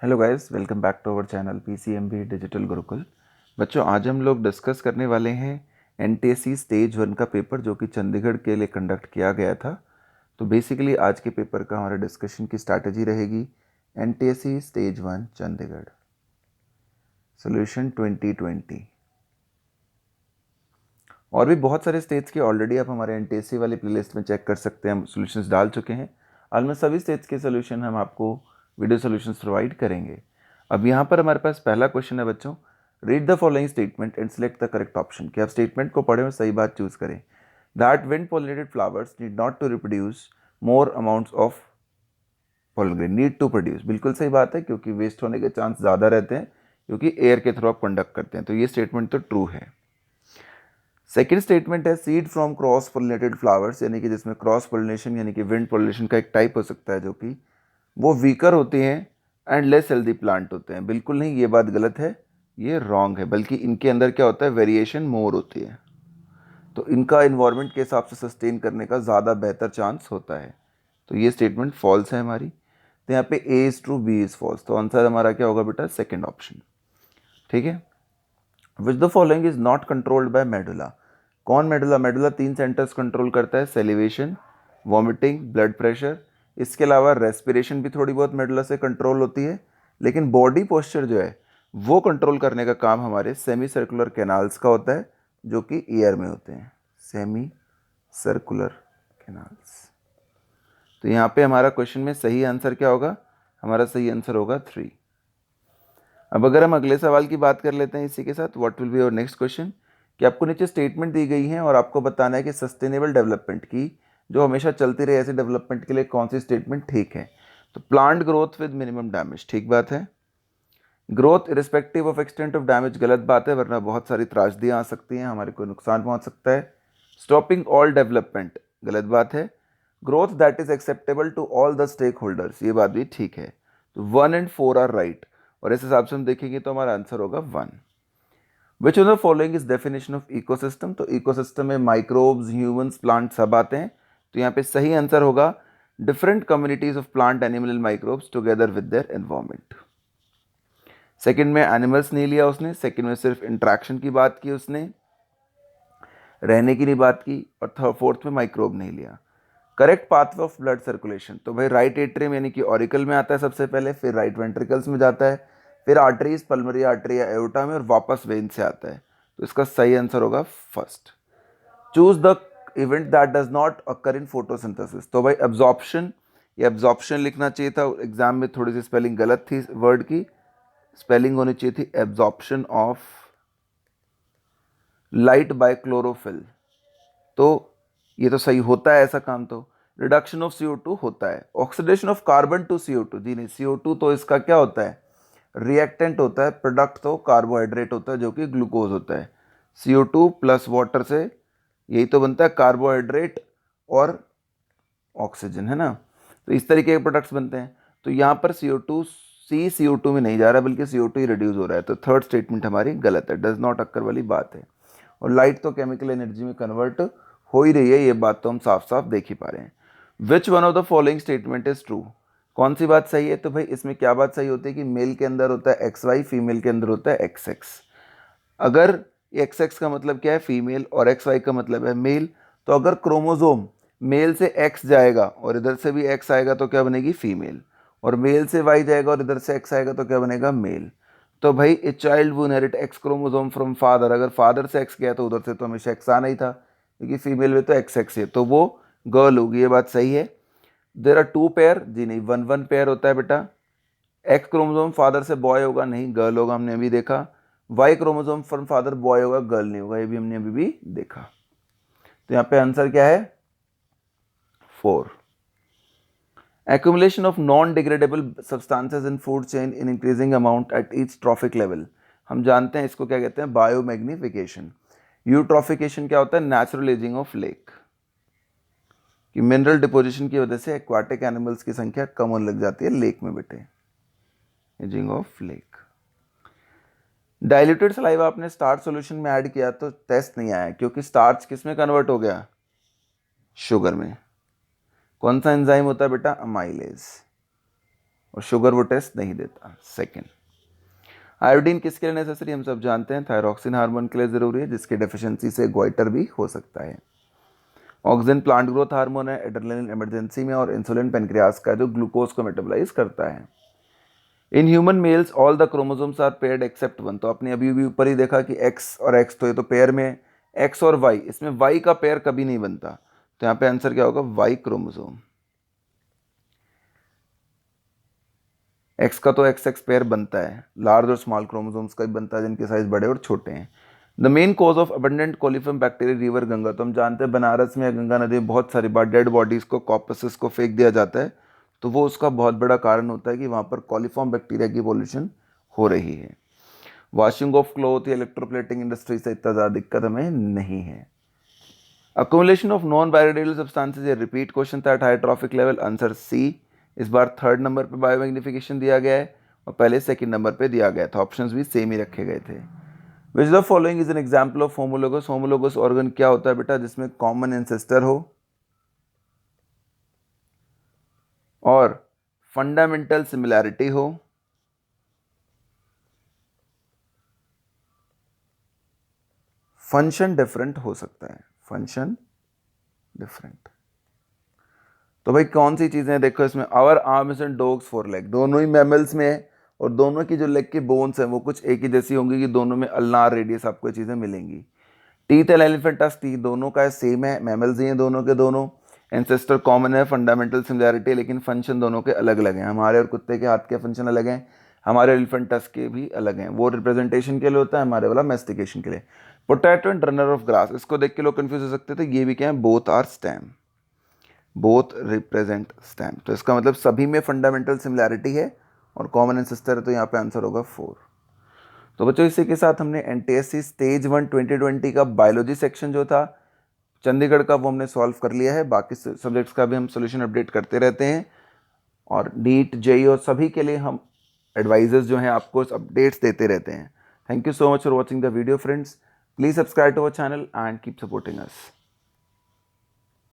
Hello guys, welcome back to our channel PCMB digital Gurukul. बच्चों, आज हम लोग डिस्कस करने वाले हैं एनटीएससी स्टेज 1 का पेपर जो कि चंडीगढ़ के लिए कंडक्ट किया गया था। तो बेसिकली आज के पेपर का हमारा डिस्कशन की स्ट्रैटेजी रहेगी एनटीएससी स्टेज 1 चंडीगढ़ सोल्यूशन 2020। और भी बहुत सारे स्टेट्स के ऑलरेडी आप हमारे एनटीएससी वाली प्लेलिस्ट में चेक कर सकते हैं, हम सॉल्यूशंस डाल चुके हैं। ऑलमोस्ट सभी स्टेट्स के सॉल्यूशन हम आपको वीडियो सॉल्यूशंस प्रोवाइड करेंगे। अब यहाँ पर हमारे पास पहला क्वेश्चन है बच्चों, read the following statement and select the correct option. कि आप स्टेटमेंट को पढ़े और सही बात चूज करें। That wind pollinated flowers need not to reproduce more amounts of pollen, need to produce. बिल्कुल सही बात है, क्योंकि वेस्ट होने के चांस ज़्यादा रहते हैं क्योंकि एयर के थ्रू आप कंडक्ट करते हैं। तो ये स्टेटमेंट तो ट्रू है। सेकेंड स्टेटमेंट है seed from cross pollinated flowers, यानी कि जिसमें क्रॉस पोलिनेशन यानी कि विंड पोलिनेशन का एक टाइप हो सकता है जो कि वो वीकर होते हैं एंड लेस हेल्दी प्लांट होते हैं। बिल्कुल नहीं, ये बात गलत है, ये रॉन्ग है। बल्कि इनके अंदर क्या होता है, वेरिएशन मोर होती है, तो इनका इन्वायरमेंट के हिसाब से सस्टेन करने का ज़्यादा बेहतर चांस होता है। तो ये स्टेटमेंट फॉल्स है हमारी। तो यहाँ पे A is true, B is false. तो आंसर हमारा क्या होगा बेटा, सेकेंड ऑप्शन। ठीक है। Which the following is not controlled by medulla. कौन मेडुला? मेडुला 3 सेंटर्स कंट्रोल करता है, सेलिवेशन, वॉमिटिंग, ब्लड प्रेशर। इसके अलावा रेस्पिरेशन भी थोड़ी बहुत मेडुला से कंट्रोल होती है, लेकिन बॉडी पोस्चर जो है वो कंट्रोल करने का काम हमारे सेमी सर्कुलर कैनाल्स का होता है जो कि ईयर में होते हैं, सेमी सर्कुलर कैनाल्स। तो यहाँ पे हमारा क्वेश्चन में सही आंसर क्या होगा, हमारा सही आंसर होगा 3। अब अगर हम अगले सवाल की बात कर लेते हैं इसी के साथ, what will be your next question. कि आपको नीचे स्टेटमेंट दी गई है और आपको बताना है कि सस्टेनेबल डेवलपमेंट की, जो हमेशा चलती रहे ऐसे डेवलपमेंट के लिए कौन सी स्टेटमेंट ठीक है। तो plant growth with minimum damage, ठीक बात है। Growth irrespective of extent of damage, गलत बात है, वरना बहुत सारी त्रासदियाँ आ सकती हैं, हमारे को नुकसान पहुंच सकता है। स्टॉपिंग ऑल डेवलपमेंट, गलत बात है। Growth that is acceptable to all the stakeholders, ये बात भी ठीक है। तो 1 एंड 4 आर राइट, और इस हिसाब से हम देखेंगे तो हमारा आंसर होगा 1। Which of the following is definition of ecosystem. तो इकोसिस्टम में माइक्रोब्स, ह्यूमंस, प्लांट सब आते हैं। तो यहाँ पे सही आंसर होगा different communities of plant, animal and microbes together with their environment. Second में एनिमल्स नहीं लिया उसने, सेकंड में सिर्फ इंट्रैक्शन की बात की उसने, रहने की नहीं बात की, और थर्ड फोर्थ में माइक्रोब नहीं लिया। Correct pathway of blood circulation, तो भाई राइट एट्रियम यानी कि ऑरिकल में आता है सबसे पहले, फिर राइट वेंट्रिकल्स में जाता है, फिर आर्टरीज, पल्मोनरी आर्टरी या एओर्टा में, और वापस वेन से आता है। तो इसका सही आंसर होगा first. Choose the event that does not occur in photosynthesis. तो भाई एब्जॉर्प्शन, ये एब्जॉर्प्शन लिखना चाहिए था, एग्जाम में थोड़ी सी स्पेलिंग गलत थी वर्ड की, स्पेलिंग होनी चाहिए थी absorption of light by chlorophyll. तो ये तो सही होता है ऐसा काम। तो रिडक्शन ऑफ CO2 होता है। Oxidation of carbon to CO2, जी नहीं, CO2 तो इसका क्या होता है, रिएक्टेंट होता है। प्रोडक्ट तो कार्बोहाइड्रेट होता है जो कि ग्लूकोज होता है। CO2 प्लस वाटर से यही तो बनता है कार्बोहाइड्रेट और ऑक्सीजन, है ना। तो इस तरीके के प्रोडक्ट्स बनते हैं। तो यहाँ पर CO2 में नहीं जा रहा, बल्कि CO2 ही रिड्यूस हो रहा है। तो थर्ड स्टेटमेंट हमारी गलत है, डज नॉट अक्कर वाली बात है। और लाइट तो केमिकल एनर्जी में कन्वर्ट हो ही रही है, ये बात तो हम साफ साफ देख ही पा रहे हैं। Which one of the following statement is true. कौन सी बात सही है? तो भाई इसमें क्या बात सही होती है कि मेल के अंदर होता है XY, फीमेल के अंदर होता है XX। अगर XX का मतलब क्या है, फीमेल, और XY का मतलब है मेल, तो अगर क्रोमोजोम मेल से X जाएगा और इधर से भी X आएगा तो क्या बनेगी, फीमेल। और मेल से Y जाएगा और इधर से X आएगा तो क्या बनेगा, मेल। तो भाई ए चाइल्ड वो inherit X chromosome from father, अगर फादर से X गया तो उधर से तो हमेशा X आना ही था, क्योंकि फीमेल में तो XX है, तो वो गर्ल होगी, ये बात सही है। देर आर 2 पेयर, जी नहीं, 1 पेयर होता है बेटा। X क्रोमोजोम फादर से बॉय होगा, नहीं, गर्ल होगा, हमने अभी देखा। Y chromosome from father boy होगा, गर्ल नहीं होगा, ये भी हमने अभी भी देखा। तो यहाँ पे आंसर क्या है, 4। Accumulation of non-degradable substances in food chain in increasing amount at each trophic level। हम जानते हैं इसको क्या कहते हैं, बायोमैग्निफिकेशन। यूट्रॉफिकेशन क्या होता है, नेचुरल एजिंग ऑफ लेक, कि मिनरल डिपोजिशन की वजह से एक्वाटिक एनिमल्स की संख्या कम होने लग जाती है लेक में बेटे, ageing of lake. Diluted saliva आपने स्टार्च सॉल्यूशन में ऐड किया तो टेस्ट नहीं आया, क्योंकि स्टार्च किस में कन्वर्ट हो गया, शुगर में। कौन सा एंजाइम होता है बेटा, अमाइलेज। और शुगर वो टेस्ट नहीं देता। सेकेंड, आयोडीन किसके लिए नेसेसरी, हम सब जानते हैं थायरॉक्सिन हार्मोन के लिए ज़रूरी है, जिसकी डेफिशिएंसी से ग्वाइटर भी हो सकता है। ऑक्सीजन प्लांट ग्रोथ हार्मोन है, एड्रेनलिन इमरजेंसी में, और इंसुलिन पेनक्रियास का जो ग्लूकोज को मेटाबोलाइज करता है। In human males all the chromosomes are paired except one, तो आपने अभी भी ऊपर ही देखा कि एक्स और एक्स, तो ये तो पेयर में एक्स और वाई, इसमें वाई का पेयर कभी नहीं बनता, तो यहाँ पे आंसर क्या होगा, वाई क्रोमोसोम। एक्स का तो एक्स एक्स पेयर बनता है, लार्ज और स्मॉल क्रोमोसोम्स का भी बनता है, जिनके साइज बड़े और छोटे हैं। The main cause of abundant coliform bacteria river Ganga, तो हम जानते हैं बनारस में गंगा नदी में बहुत सारी बार डेड बॉडीज़ को, कॉर्पसेस को फेंक दिया जाता है, तो वो उसका बहुत बड़ा कारण होता है कि वहाँ पर कॉलिफॉर्म बैक्टीरिया की पॉल्यूशन हो रही है। वॉशिंग ऑफ क्लॉथ या इलेक्ट्रोप्लेटिंग इंडस्ट्री से इतना ज़्यादा दिक्कत हमें नहीं है। Accumulation of non biodegradable substances, ये रिपीट क्वेश्चन था at high trophic level, answer C. इस बार थर्ड नंबर पे बायोमैग्निफिकेशन दिया गया है और पहले सेकंड नंबर पे दिया गया था, ऑप्शंस भी सेम ही रखे गए थे। विच the following is an example of homologous, homologous organ क्या होता है बेटा, जिसमें कॉमन एंसेस्टर हो और फंडामेंटल सिमिलैरिटी हो, फंक्शन डिफरेंट हो सकता है, फंक्शन डिफरेंट। तो भाई कौन सी चीज़ें देखो इसमें, our arms and dogs four leg, दोनों ही मैमल्स में है और दोनों की जो लेग की बोन्स हैं वो कुछ एक ही जैसी होंगी कि दोनों में अल्नार रेडियस आपको ये चीज़ें मिलेंगी। Teeth and elephant tusk, teeth दोनों का सेम है, मैमल्स ही हैं दोनों के दोनों, एंसेस्टर कॉमन है, फंडामेंटल सिमिलैरिटी, लेकिन फंक्शन दोनों के अलग अलग हैं। हमारे और कुत्ते के हाथ के फंक्शन अलग हैं, हमारे एलिफेंट टस्क के भी अलग हैं, वो रिप्रेजेंटेशन के लिए होता है, हमारे वाला मेस्टिकेशन के लिए। Potato and runner of grass, इसको देख के लोग कंफ्यूज हो सकते थे, ये भी क्या है, both are stem, both represent stem, तो इसका मतलब सभी में फंडामेंटल सिमिलैरिटी है और कॉमन एंसेस्टर है, तो यहाँ पे आंसर होगा 4। तो बच्चों इसी के साथ हमने एनटीएससी स्टेज 1 2020 का बायोलॉजी सेक्शन जो था चंडीगढ़ का वो हमने सॉल्व कर लिया है। बाकी सब्जेक्ट्स का भी हम सोल्यूशन अपडेट करते रहते हैं और नीट जेई और सभी के लिए हम एडवाइजर्स जो हैं आपको अपडेट्स देते रहते हैं। Thank you so much for watching the video friends, please subscribe to our channel and keep supporting us.